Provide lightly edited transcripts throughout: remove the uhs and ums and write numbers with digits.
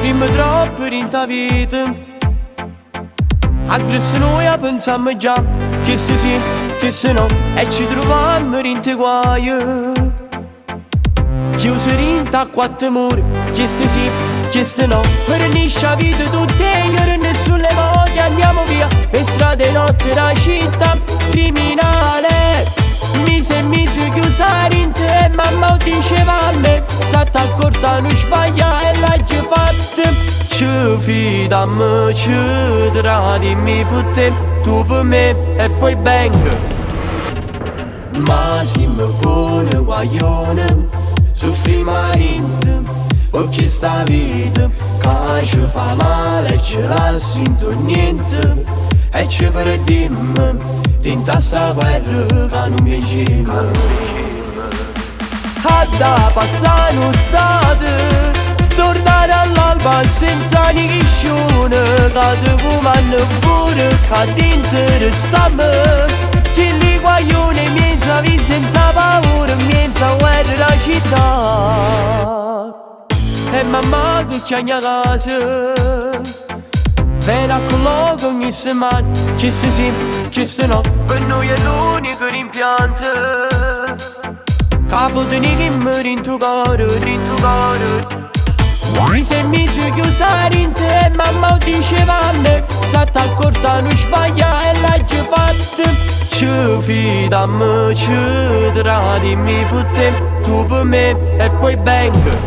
Rimmo troppo in ta vita, anche se noi pensammo già che se sì, che se no, e ci trovammo in te guai. Chiusi in ta quattro muri, che se sì, che se no. Fornisce la vita tutte e nessune volte andiamo via. Per strade notte la città criminale. Mi sei chiusa in te, mamma diceva a me, stata accorta non sbaglia e l'hai già fatta. Ci fidammo, ci tradimmo per te, tu per me e poi bang. Ma siamo buoni guaglioni, soffriamo rinte, perché sta vita che ci fa male e ce la sento niente. E ci perdimmo dinta sta guerra che non piaceva. Da passare nottate, tornare all'alba senza niscione, che ti fumano pure che ti interessamo. Ci li guaglione miezza vita senza paura, miezza guerra la città. E mamma che c'è in casa, per quello che ogni settimana, che se sì, che se no, per noi è l'unico rimpianto. Capo di che muore in tuo cuore, in tuo cuore. Mi sei chiusa in te, mamma diceva a me, stata accorta non sbaglia e l'hai già fatta. Ci fidammo, ci tradimmo per te, tu per me e poi bang.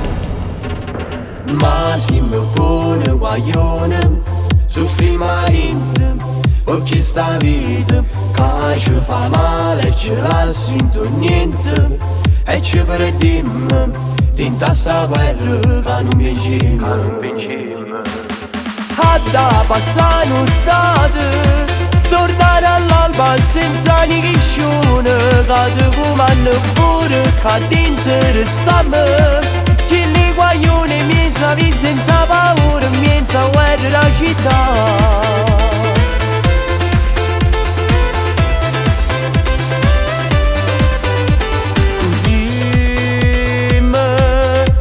Ma siamo buoni guaglioni, soffriamo rinte, perché sta vita che ci fa male e ce la sento niente. E ci perdimmo dinta sta guerra che non vincemmo. Da passare nottate, tornare all'alba senza niscione, che ti fumano pure che ti interessamo. Ci li guaglione miezza vita senza paura, miezza guerra la città.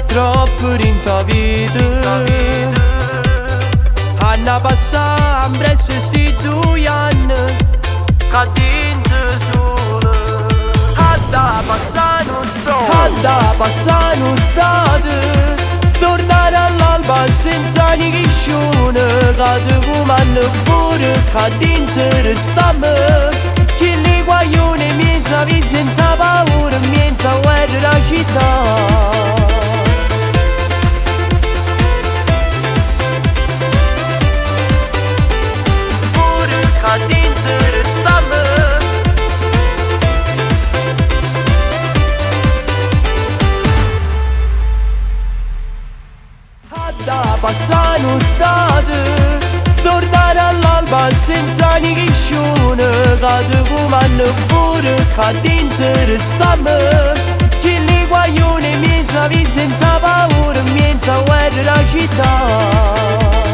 Troppo in ta vita, hanno passato presso sti 2 anni, che dinte solo. Da passare nottate, tornare all'alba senza niscione, che ti fumano pure che ti interessamo. Ci li guaglione miezza vita senza paura, miezza guerra la città. Da passare nottate, tornare all'alba senza niscione, che ti fumano pure che ti interessamo. Ci li guaglione miezza vita senza paura, miezza guerra la città.